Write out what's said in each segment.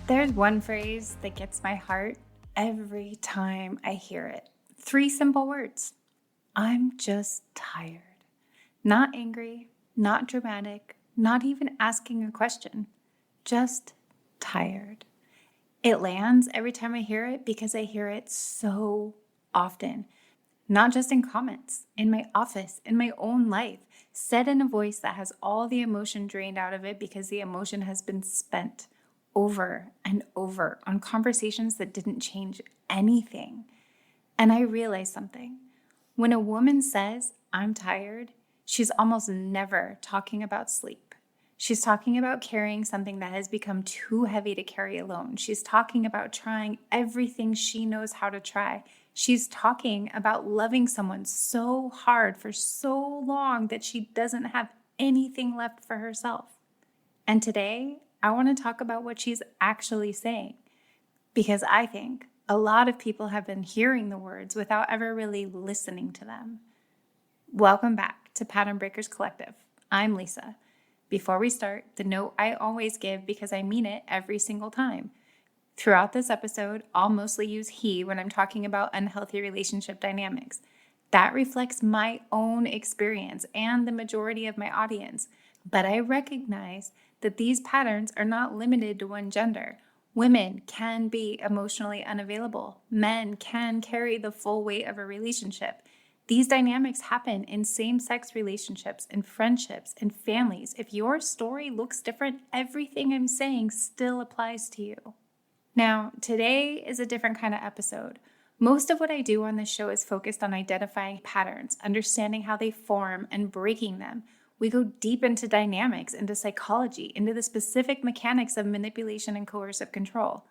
There's one phrase that gets my heart every time I hear it. 3 simple words. I'm just tired. Not angry, not dramatic, not even asking a question. Just tired. It lands every time I hear it because I hear it so often. Not just in comments, in my office, in my own life, said in a voice that has all the emotion drained out of it because the emotion has been spent over and over on conversations that didn't change anything. And I realized something. When a woman says, I'm tired, she's almost never talking about sleep. She's talking about carrying something that has become too heavy to carry alone. She's talking about trying everything she knows how to try. She's talking about loving someone so hard for so long that she doesn't have anything left for herself. And today, I want to talk about what she's actually saying, because I think a lot of people have been hearing the words without ever really listening to them. Welcome back to Pattern Breakers Collective. I'm Lisa. Before we start, the note I always give because I mean it every single time. Throughout this episode, I'll mostly use he when I'm talking about unhealthy relationship dynamics. That reflects my own experience and the majority of my audience. But I recognize that these patterns are not limited to one gender. Women can be emotionally unavailable. Men can carry the full weight of a relationship. These dynamics happen in same-sex relationships, in friendships, in families. If your story looks different, everything I'm saying still applies to you. Now, today is a different kind of episode. Most of what I do on this show is focused on identifying patterns, understanding how they form, and breaking them. We go deep into dynamics, into psychology, into the specific mechanics of manipulation and coercive control.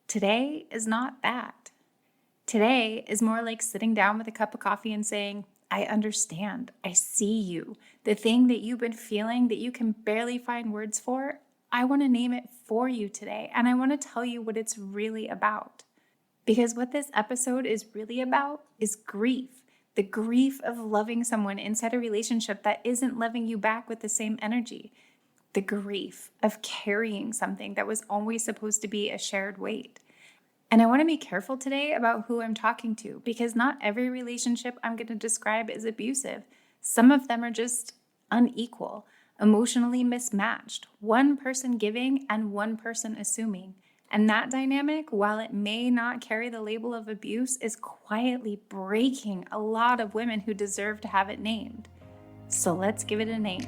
Today is not that. Today is more like sitting down with a cup of coffee and saying, I understand, I see you. The thing that you've been feeling that you can barely find words for, I want to name it for you today, and I want to tell you what it's really about. Because what this episode is really about is grief. The grief of loving someone inside a relationship that isn't loving you back with the same energy. The grief of carrying something that was always supposed to be a shared weight. And I want to be careful today about who I'm talking to, because not every relationship I'm going to describe is abusive. Some of them are just unequal, emotionally mismatched, one person giving and one person assuming. And that dynamic, while it may not carry the label of abuse, is quietly breaking a lot of women who deserve to have it named. So let's give it a name.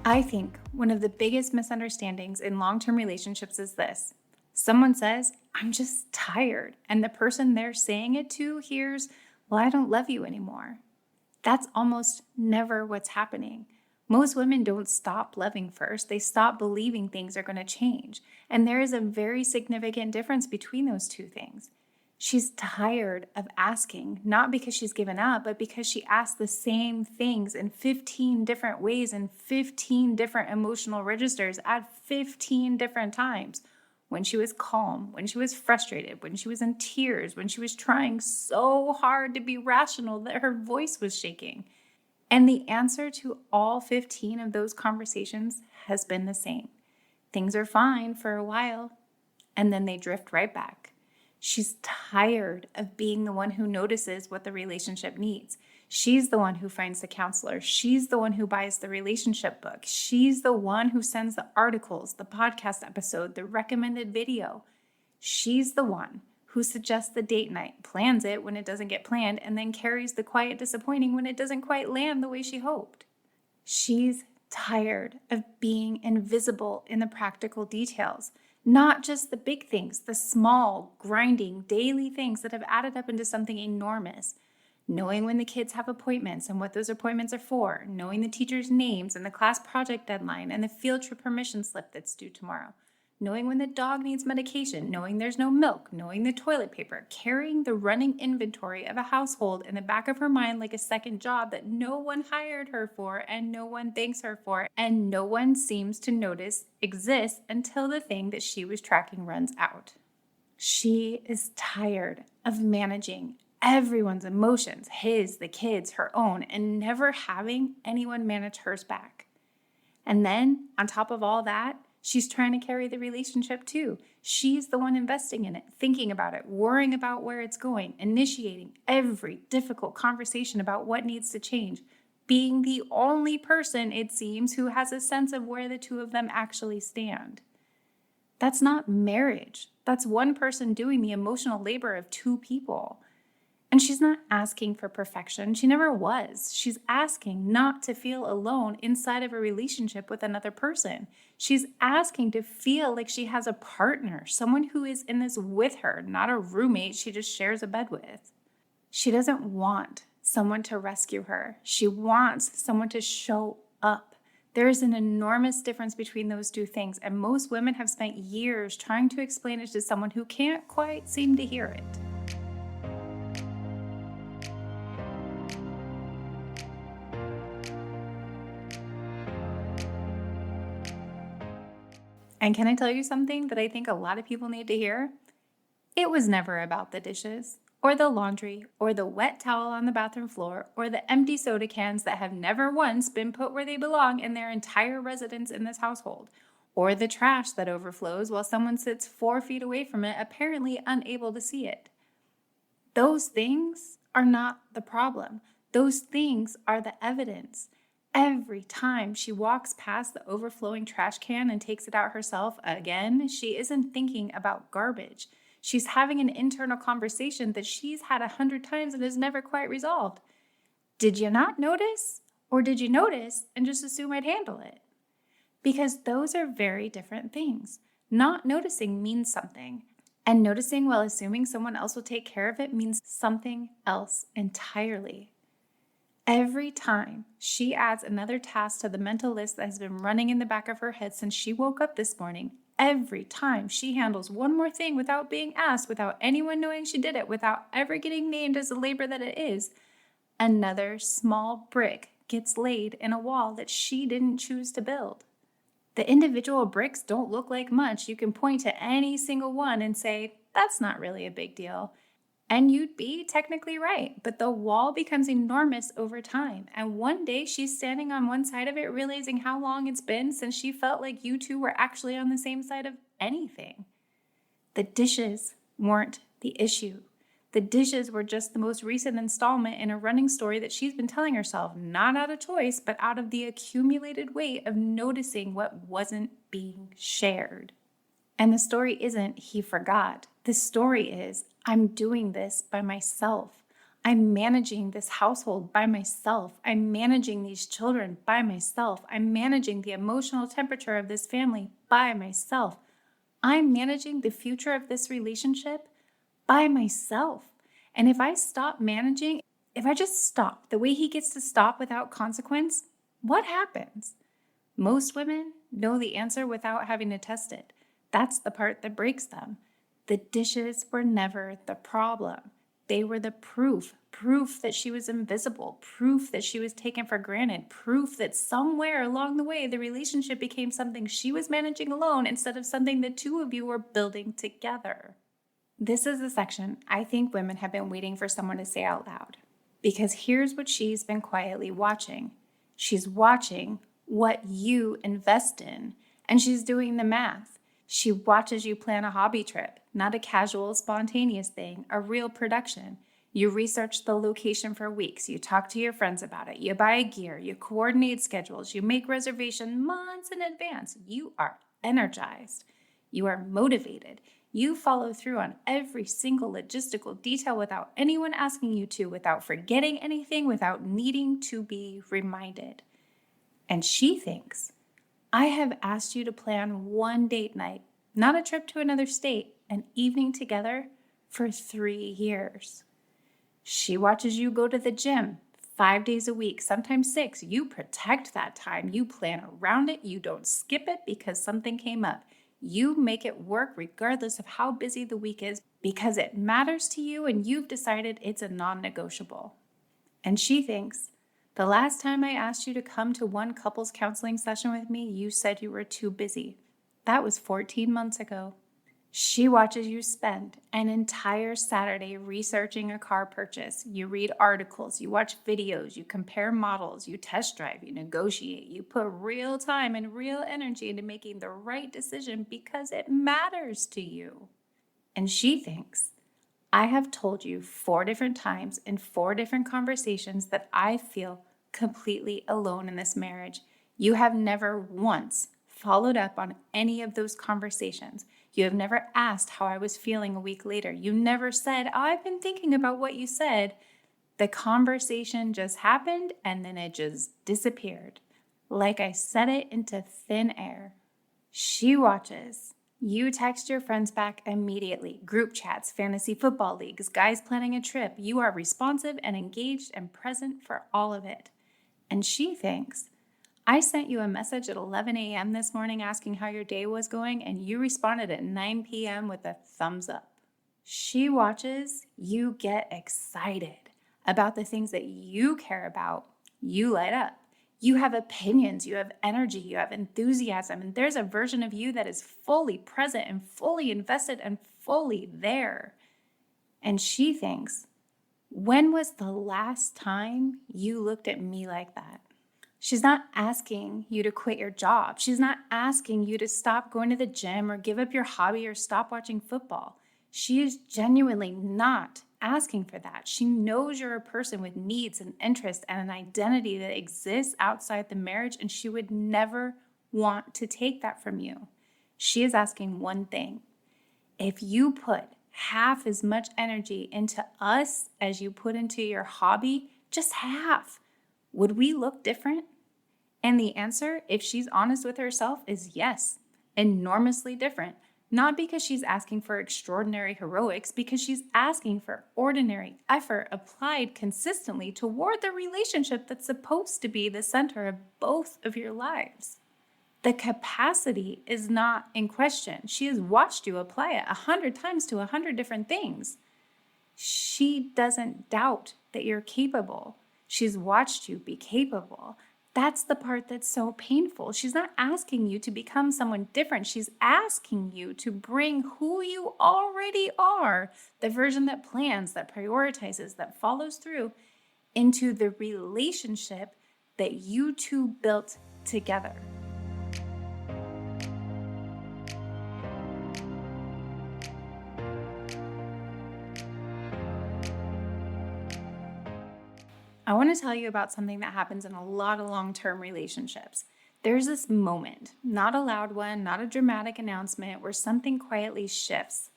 I think one of the biggest misunderstandings in long-term relationships is this. Someone says, I'm just tired, and the person they're saying it to hears, well, I don't love you anymore. That's almost never what's happening. Most women don't stop loving first. They stop believing things are going to change. And there is a very significant difference between those two things. She's tired of asking, not because she's given up, but because she asked the same things in 15 different ways in 15 different emotional registers at 15 different times. When she was calm, when she was frustrated, when she was in tears, when she was trying so hard to be rational that her voice was shaking. And the answer to all 15 of those conversations has been the same. Things are fine for a while, and then they drift right back. She's tired of being the one who notices what the relationship needs. She's the one who finds the counselor. She's the one who buys the relationship book. She's the one who sends the articles, the podcast episode, the recommended video. She's the one who suggests the date night, plans it when it doesn't get planned, and then carries the quiet disappointing when it doesn't quite land the way she hoped. She's tired of being invisible in the practical details. Not just the big things, the small, grinding, daily things that have added up into something enormous. Knowing when the kids have appointments and what those appointments are for, knowing the teachers' names and the class project deadline and the field trip permission slip that's due tomorrow. knowing when the dog needs medication, knowing there's no milk, knowing the toilet paper, carrying the running inventory of a household in the back of her mind like a second job that no one hired her for and no one thanks her for and no one seems to notice exists until the thing that she was tracking runs out. She is tired of managing everyone's emotions, his, the kids, her own, and never having anyone manage hers back. And then, on top of all that, she's trying to carry the relationship too. She's the one investing in it, thinking about it, worrying about where it's going, initiating every difficult conversation about what needs to change, being the only person, it seems, who has a sense of where the two of them actually stand. That's not marriage. That's one person doing the emotional labor of two people. And she's not asking for perfection. She never was. She's asking not to feel alone inside of a relationship with another person. She's asking to feel like she has a partner, someone who is in this with her, not a roommate she just shares a bed with. She doesn't want someone to rescue her. She wants someone to show up. There is an enormous difference between those two things, and most women have spent years trying to explain it to someone who can't quite seem to hear it. And can I tell you something that I think a lot of people need to hear? It was never about the dishes, or the laundry, or the wet towel on the bathroom floor, or the empty soda cans that have never once been put where they belong in their entire residence in this household, or the trash that overflows while someone sits 4 feet away from it, apparently unable to see it. Those things are not the problem. Those things are the evidence. Every time she walks past the overflowing trash can and takes it out herself again, she isn't thinking about garbage. She's having an internal conversation that she's had 100 times and is never quite resolved. Did you not notice? Or did you notice and just assume I'd handle it? Because those are very different things. Not noticing means something. And noticing while assuming someone else will take care of it means something else entirely. Every time she adds another task to the mental list that has been running in the back of her head since she woke up this morning, every time she handles one more thing without being asked, without anyone knowing she did it, without ever getting named as the labor that it is, another small brick gets laid in a wall that she didn't choose to build. The individual bricks don't look like much. You can point to any single one and say, that's not really a big deal. And you'd be technically right, but the wall becomes enormous over time. And one day she's standing on one side of it, realizing how long it's been since she felt like you two were actually on the same side of anything. The dishes weren't the issue. The dishes were just the most recent installment in a running story that she's been telling herself, not out of choice, but out of the accumulated weight of noticing what wasn't being shared. And the story isn't, he forgot. The story is, I'm doing this by myself. I'm managing this household by myself. I'm managing these children by myself. I'm managing the emotional temperature of this family by myself. I'm managing the future of this relationship by myself. And if I stop managing, if I just stop the way he gets to stop without consequence, what happens? Most women know the answer without having to test it. That's the part that breaks them. The dishes were never the problem. They were the proof that she was invisible, proof that she was taken for granted, proof that somewhere along the way the relationship became something she was managing alone instead of something the two of you were building together. This is the section I think women have been waiting for someone to say out loud. Because here's what she's been quietly watching. She's watching what you invest in, and she's doing the math. She watches you plan a hobby trip, not a casual, spontaneous thing, a real production. You research the location for weeks. You talk to your friends about it. You buy gear. You coordinate schedules. You make reservations months in advance. You are energized. You are motivated. You follow through on every single logistical detail without anyone asking you to, without forgetting anything, without needing to be reminded. And she thinks, I have asked you to plan one date night, not a trip to another state, an evening together for 3 years. She watches you go to the gym 5 days a week, sometimes 6. You protect that time. You plan around it. You don't skip it because something came up. You make it work regardless of how busy the week is because it matters to you and you've decided it's a non-negotiable. And she thinks, the last time I asked you to come to one couples counseling session with me, you said you were too busy. That was 14 months ago. She watches you spend an entire Saturday researching a car purchase. You read articles, you watch videos, you compare models, you test drive, you negotiate, you put real time and real energy into making the right decision because it matters to you. And she thinks, I have told you 4 different times in 4 different conversations that I feel completely alone in this marriage. You have never once followed up on any of those conversations. You have never asked how I was feeling a week later. You never said, I've been thinking about what you said. The conversation just happened and then it just disappeared. Like I said it into thin air. She watches. You text your friends back immediately. Group chats, fantasy football leagues, guys planning a trip. You are responsive and engaged and present for all of it. And she thinks, I sent you a message at 11 a.m. this morning asking how your day was going, and you responded at 9 p.m. with a thumbs up. She watches you get excited about the things that you care about. You light up. You have opinions, you have energy, you have enthusiasm, and there's a version of you that is fully present and fully invested and fully there. And she thinks, when was the last time you looked at me like that? She's not asking you to quit your job. She's not asking you to stop going to the gym or give up your hobby or stop watching football. She is genuinely not asking for that. She knows you're a person with needs and interests and an identity that exists outside the marriage, and she would never want to take that from you. She is asking one thing. If you put half as much energy into us as you put into your hobby, just half, would we look different? And the answer, if she's honest with herself, is yes, enormously different. Not because she's asking for extraordinary heroics, because she's asking for ordinary effort applied consistently toward the relationship that's supposed to be the center of both of your lives. The capacity is not in question. She has watched you apply it 100 times to 100 different things. She doesn't doubt that you're capable. She's watched you be capable. That's the part that's so painful. She's not asking you to become someone different. She's asking you to bring who you already are, the version that plans, that prioritizes, that follows through, into the relationship that you two built together. I want to tell you about something that happens in a lot of long-term relationships. There's this moment, not a loud one, not a dramatic announcement, where something quietly shifts.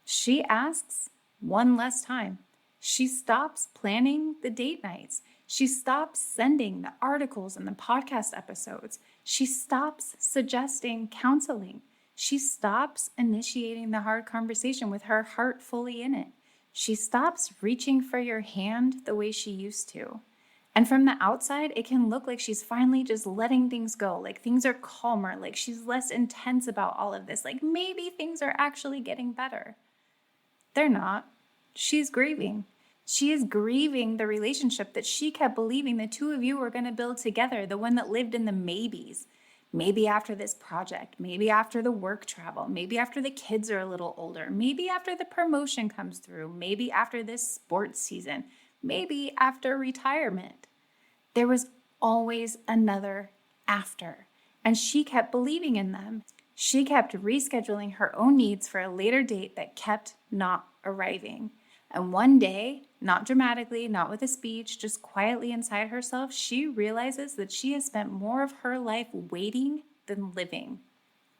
She asks one less time. She stops planning the date nights. She stops sending the articles and the podcast episodes. She stops suggesting counseling. She stops initiating the hard conversation with her heart fully in it. She stops reaching for your hand the way she used to. And from the outside, it can look like she's finally just letting things go, like things are calmer, like she's less intense about all of this, like maybe things are actually getting better. They're not. She's grieving. She is grieving the relationship that she kept believing the two of you were going to build together, the one that lived in the maybes. Maybe after this project, maybe after the work travel, maybe after the kids are a little older, maybe after the promotion comes through, maybe after this sports season, maybe after retirement. There was always another after, and she kept believing in them. She kept rescheduling her own needs for a later date that kept not arriving. And one day, not dramatically, not with a speech, just quietly inside herself, she realizes that she has spent more of her life waiting than living.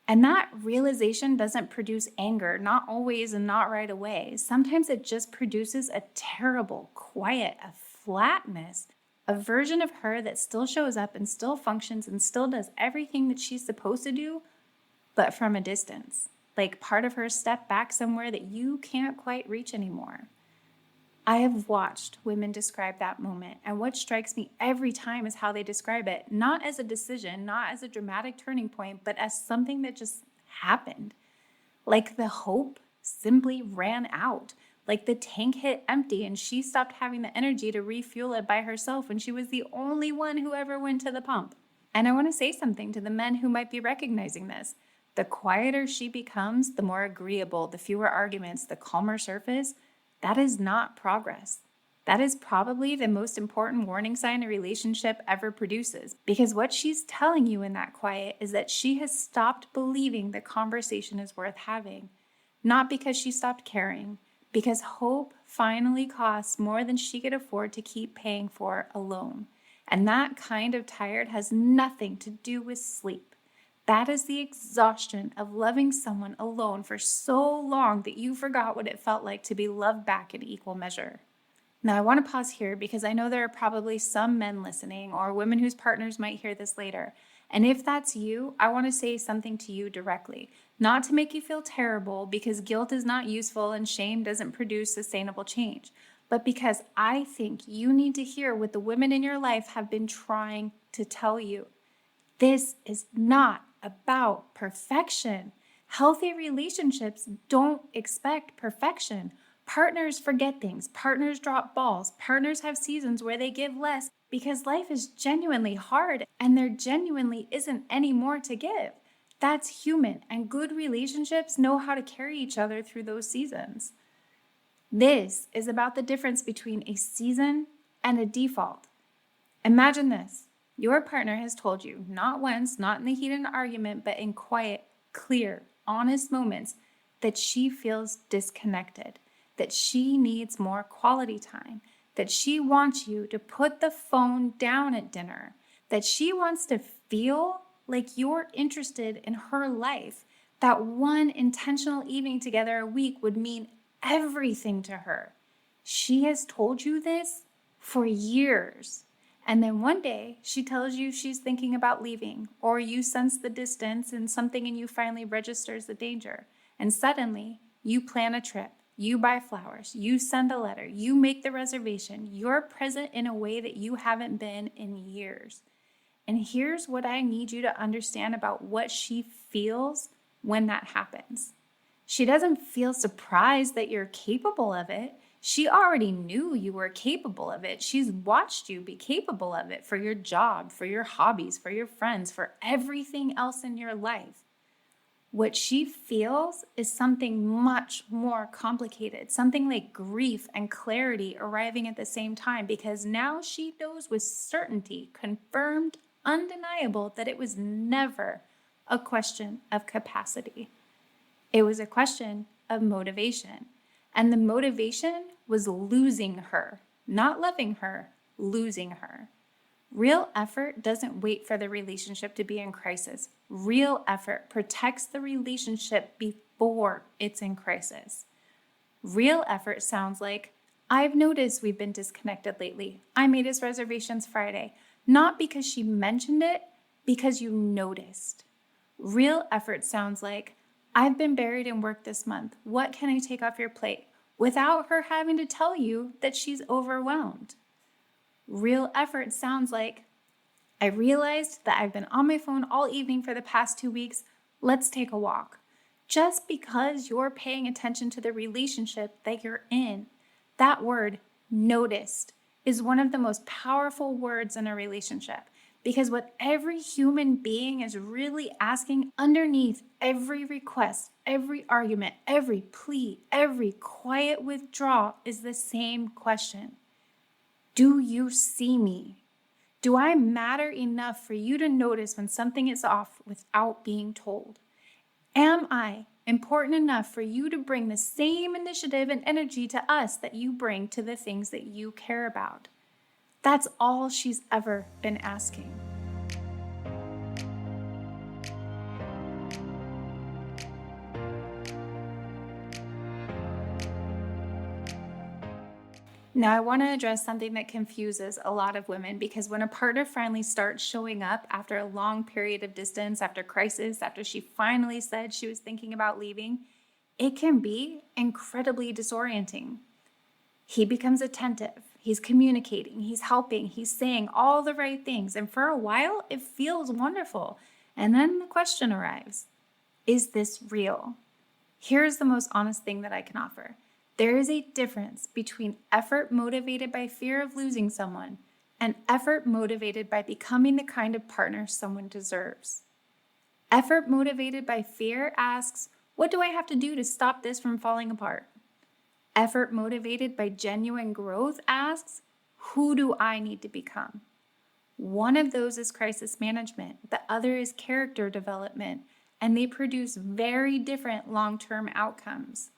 And that realization doesn't produce anger, not always and not right away. Sometimes it just produces a terrible quiet, a flatness, a version of her that still shows up and still functions and still does everything that she's supposed to do, but from a distance. Like part of her stepped back somewhere that you can't quite reach anymore. I have watched women describe that moment, and what strikes me every time is how they describe it, not as a decision, not as a dramatic turning point, but as something that just happened. Like the hope simply ran out. Like the tank hit empty and she stopped having the energy to refuel it by herself when she was the only one who ever went to the pump. And I want to say something to the men who might be recognizing this. The quieter she becomes, the more agreeable, the fewer arguments, the calmer surface, that is not progress. That is probably the most important warning sign a relationship ever produces, because what she's telling you in that quiet is that she has stopped believing the conversation is worth having. Not because she stopped caring, because hope finally costs more than she could afford to keep paying for alone. And that kind of tired has nothing to do with sleep. That is the exhaustion of loving someone alone for so long that you forgot what it felt like to be loved back in equal measure. Now, I want to pause here because I know there are probably some men listening or women whose partners might hear this later. And if that's you, I want to say something to you directly, not to make you feel terrible because guilt is not useful and shame doesn't produce sustainable change, but because I think you need to hear what the women in your life have been trying to tell you. This is not about perfection. Healthy relationships don't expect perfection. Partners forget things. Partners drop balls. Partners have seasons where they give less because life is genuinely hard and there genuinely isn't any more to give. That's human, and good relationships know how to carry each other through those seasons. This is about the difference between a season and a default. Imagine this. Your partner has told you, not once, not in the heat of an argument, but in quiet, clear, honest moments, that she feels disconnected, that she needs more quality time, that she wants you to put the phone down at dinner, that she wants to feel like you're interested in her life, that one intentional evening together a week would mean everything to her. She has told you this for years. And then one day she tells you she's thinking about leaving, or you sense the distance and something in you finally registers the danger. And suddenly you plan a trip, you buy flowers, you send a letter, you make the reservation. You're present in a way that you haven't been in years. And here's what I need you to understand about what she feels when that happens. She doesn't feel surprised that you're capable of it. She already knew you were capable of it. She's watched you be capable of it for your job, for your hobbies, for your friends, for everything else in your life. What she feels is something much more complicated, something like grief and clarity arriving at the same time, because now she knows with certainty, confirmed, undeniable, that it was never a question of capacity. It was a question of motivation. And the motivation was losing her, not loving her, losing her. Real effort doesn't wait for the relationship to be in crisis. Real effort protects the relationship before it's in crisis. Real effort sounds like, I've noticed we've been disconnected lately. I made his reservations Friday. Not because she mentioned it, because you noticed. Real effort sounds like, I've been buried in work this month. What can I take off your plate? Without her having to tell you that she's overwhelmed. Real effort sounds like, I realized that I've been on my phone all evening for the past 2 weeks. Let's take a walk. Just because you're paying attention to the relationship that you're in, that word, noticed, is one of the most powerful words in a relationship. Because what every human being is really asking underneath every request, every argument, every plea, every quiet withdrawal is the same question. Do you see me? Do I matter enough for you to notice when something is off without being told? Am I important enough for you to bring the same initiative and energy to us that you bring to the things that you care about? That's all she's ever been asking. Now, I want to address something that confuses a lot of women, because when a partner finally starts showing up after a long period of distance, after crisis, after she finally said she was thinking about leaving, it can be incredibly disorienting. He becomes attentive, he's communicating, he's helping, he's saying all the right things. And for a while, it feels wonderful. And then the question arrives, Is this real? Here's the most honest thing that I can offer. There is a difference between effort motivated by fear of losing someone and effort motivated by becoming the kind of partner someone deserves. Effort motivated by fear asks, what do I have to do to stop this from falling apart? Effort motivated by genuine growth asks, who do I need to become? One of those is crisis management, the other is character development, and they produce very different long-term outcomes.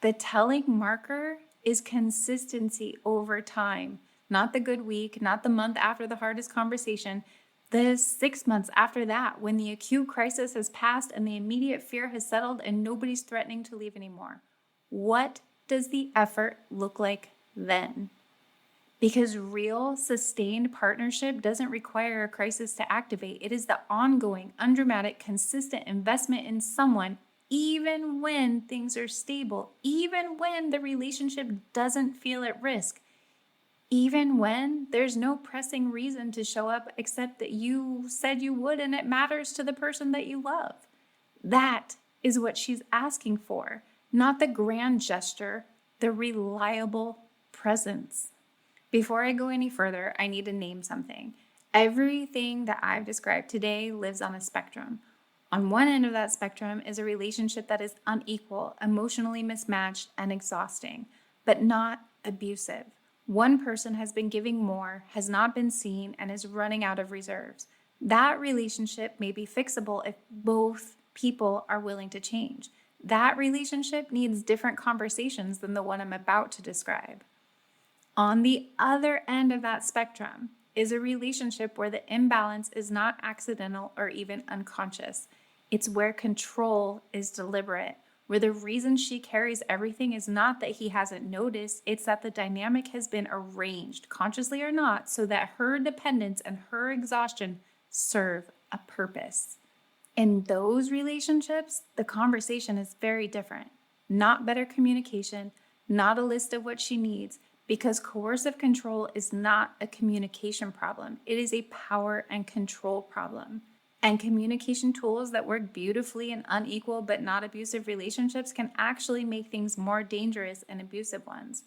The telling marker is consistency over time, not the good week, not the month after the hardest conversation, the 6 months after that, when the acute crisis has passed and the immediate fear has settled and nobody's threatening to leave anymore. What does the effort look like then? Because real, sustained partnership doesn't require a crisis to activate. It is the ongoing, undramatic, consistent investment in someone, even when things are stable, even when the relationship doesn't feel at risk, even when there's no pressing reason to show up except that you said you would and it matters to the person that you love. That is what she's asking for, not the grand gesture, the reliable presence. Before I go any further, I need to name something. Everything that I've described today lives on a spectrum. On one end of that spectrum is a relationship that is unequal, emotionally mismatched, and exhausting, but not abusive. One person has been giving more, has not been seen, and is running out of reserves. That relationship may be fixable if both people are willing to change. That relationship needs different conversations than the one I'm about to describe. On the other end of that spectrum is a relationship where the imbalance is not accidental or even unconscious. It's where control is deliberate, where the reason she carries everything is not that he hasn't noticed, it's that the dynamic has been arranged, consciously or not, so that her dependence and her exhaustion serve a purpose. In those relationships, the conversation is very different. Not better communication, not a list of what she needs, because coercive control is not a communication problem. It is a power and control problem. And communication tools that work beautifully in unequal but not abusive relationships can actually make things more dangerous in abusive ones.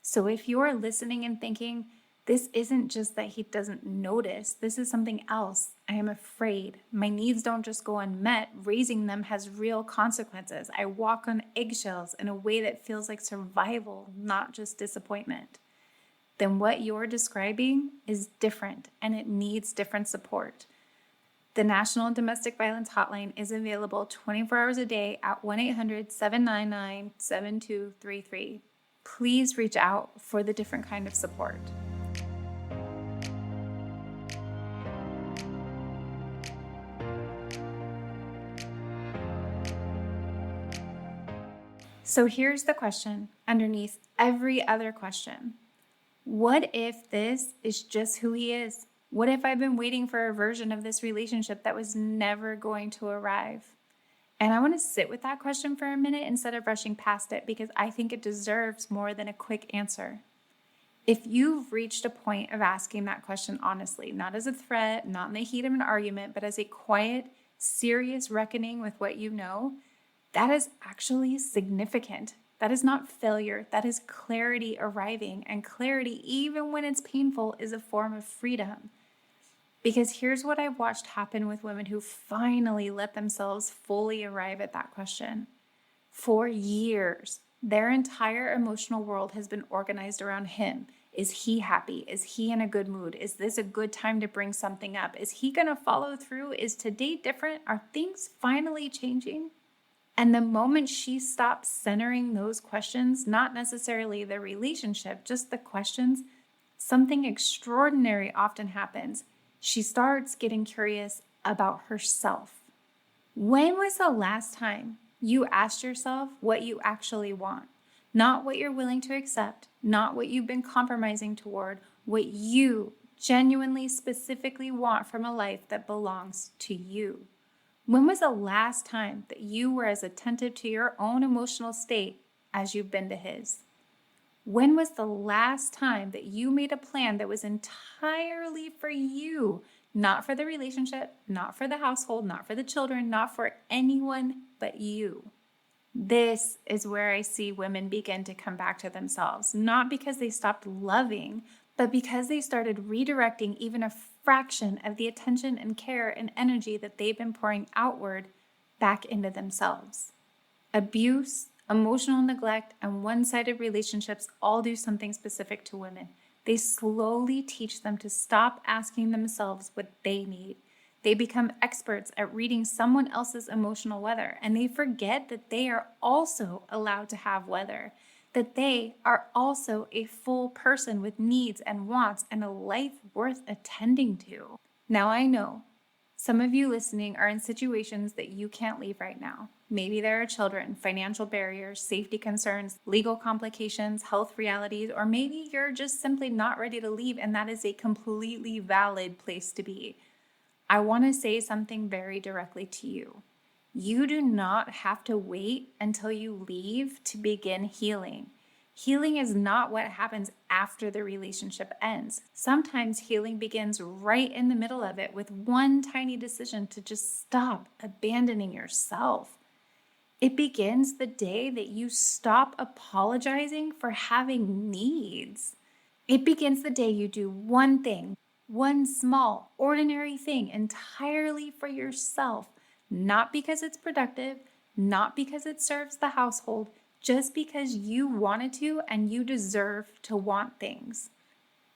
So if you're listening and thinking, this isn't just that he doesn't notice, this is something else. I am afraid. My needs don't just go unmet. Raising them has real consequences. I walk on eggshells in a way that feels like survival, not just disappointment. Then what you're describing is different and it needs different support. The National Domestic Violence Hotline is available 24 hours a day at 1-800-799-7233. Please reach out for the different kind of support. So here's the question underneath every other question. What if this is just who he is? What if I've been waiting for a version of this relationship that was never going to arrive? And I want to sit with that question for a minute instead of rushing past it because I think it deserves more than a quick answer. If you've reached a point of asking that question honestly, not as a threat, not in the heat of an argument, but as a quiet, serious reckoning with what you know, that is actually significant. That is not failure. That is clarity arriving. And clarity, even when it's painful, is a form of freedom. Because here's what I've watched happen with women who finally let themselves fully arrive at that question. For years, their entire emotional world has been organized around him. Is he happy? Is he in a good mood? Is this a good time to bring something up? Is he going to follow through? Is today different? Are things finally changing? And the moment she stops centering those questions, not necessarily the relationship, just the questions, something extraordinary often happens. She starts getting curious about herself. When was the last time you asked yourself what you actually want? Not what you're willing to accept, not what you've been compromising toward, what you genuinely, specifically want from a life that belongs to you. When was the last time that you were as attentive to your own emotional state as you've been to his? When was the last time that you made a plan that was entirely for you, Not for the relationship, not for the household, not for the children, not for anyone but you. This is where I see women begin to come back to themselves, not because they stopped loving, but because they started redirecting even a fraction of the attention and care and energy that they've been pouring outward back into themselves. Abuse, emotional neglect, and one-sided relationships all do something specific to women. They slowly teach them to stop asking themselves what they need. They become experts at reading someone else's emotional weather, and they forget that they are also allowed to have weather, that they are also a full person with needs and wants and a life worth attending to. Now, I know some of you listening are in situations that you can't leave right now. Maybe there are children, financial barriers, safety concerns, legal complications, health realities, or maybe you're just simply not ready to leave, and that is a completely valid place to be. I want to say something very directly to you. You do not have to wait until you leave to begin healing. Healing is not what happens after the relationship ends. Sometimes healing begins right in the middle of it with one tiny decision to just stop abandoning yourself. It begins the day that you stop apologizing for having needs. It begins the day you do one thing, one small, ordinary thing entirely for yourself, not because it's productive, not because it serves the household, just because you wanted to and you deserve to want things.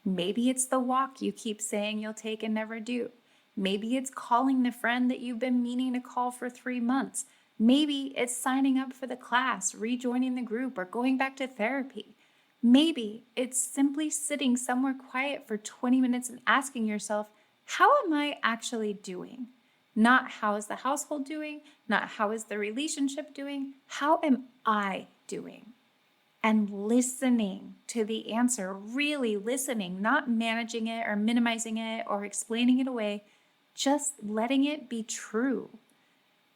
Maybe it's the walk you keep saying you'll take and never do. Maybe it's calling the friend that you've been meaning to call for 3 months. Maybe it's signing up for the class, rejoining the group, or going back to therapy. Maybe it's simply sitting somewhere quiet for 20 minutes and asking yourself, how am I actually doing? Not how is the household doing, not how is the relationship doing, how am I doing? And listening to the answer, really listening, not managing it or minimizing it or explaining it away, just letting it be true.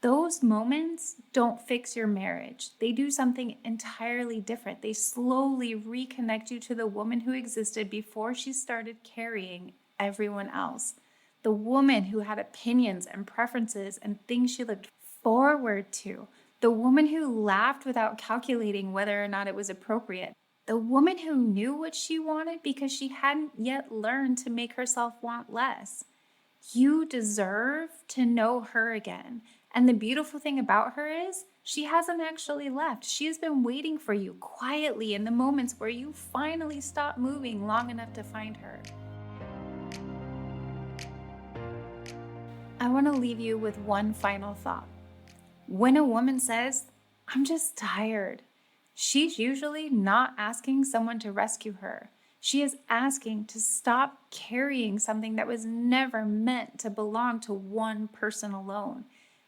Those moments don't fix your marriage. They do something entirely different. They slowly reconnect you to the woman who existed before she started carrying everyone else. The woman who had opinions and preferences and things she looked forward to. The woman who laughed without calculating whether or not it was appropriate. The woman who knew what she wanted because she hadn't yet learned to make herself want less. You deserve to know her again. And the beautiful thing about her is she hasn't actually left. She has been waiting for you quietly in the moments where you finally stop moving long enough to find her. I want to leave you with one final thought. When a woman says, I'm just tired, she's usually not asking someone to rescue her. She is asking to stop carrying something that was never meant to belong to one person alone.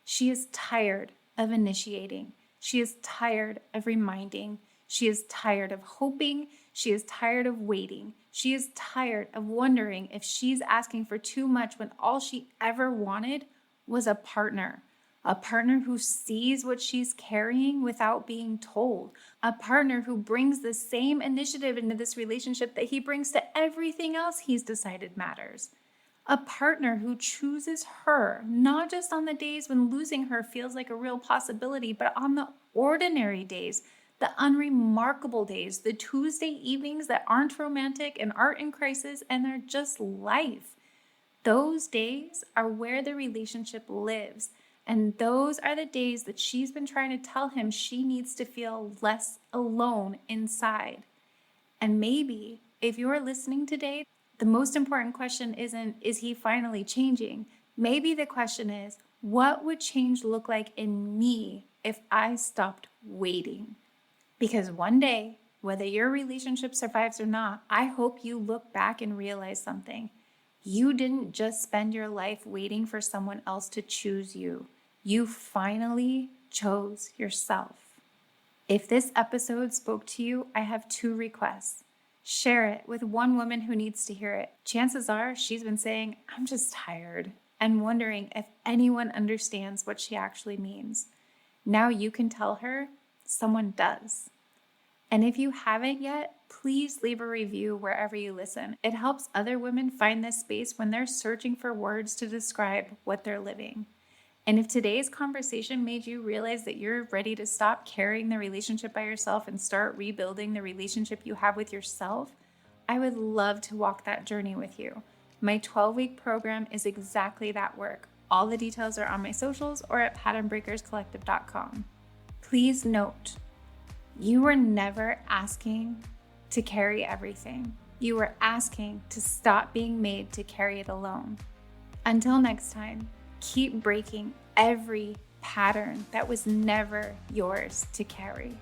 She is tired of initiating. She is tired of reminding. She is tired of hoping. She is tired of waiting. She is tired of wondering if she's asking for too much when all she ever wanted was a partner who sees what she's carrying without being told, a partner who brings the same initiative into this relationship that he brings to everything else he's decided matters. A partner who chooses her, not just on the days when losing her feels like a real possibility, but on the ordinary days, the unremarkable days, the Tuesday evenings that aren't romantic and aren't in crisis and they're just life. Those days are where the relationship lives. And those are the days that she's been trying to tell him she needs to feel less alone inside. And maybe if you're listening today, the most important question isn't, is he finally changing? Maybe the question is, what would change look like in me if I stopped waiting? Because one day, whether your relationship survives or not, I hope you look back and realize something. You didn't just spend your life waiting for someone else to choose you. You finally chose yourself. If this episode spoke to you, I have 2 requests. Share it with one woman who needs to hear it. Chances are she's been saying, I'm just tired, and wondering if anyone understands what she actually means. Now you can tell her someone does. And if you haven't yet, please leave a review wherever you listen. It helps other women find this space when they're searching for words to describe what they're living. And if today's conversation made you realize that you're ready to stop carrying the relationship by yourself and start rebuilding the relationship you have with yourself, I would love to walk that journey with you. My 12-week program is exactly that work. All the details are on my socials or at patternbreakerscollective.com. Please note, you were never asking to carry everything. You were asking to stop being made to carry it alone. Until next time, keep breaking every pattern that was never yours to carry.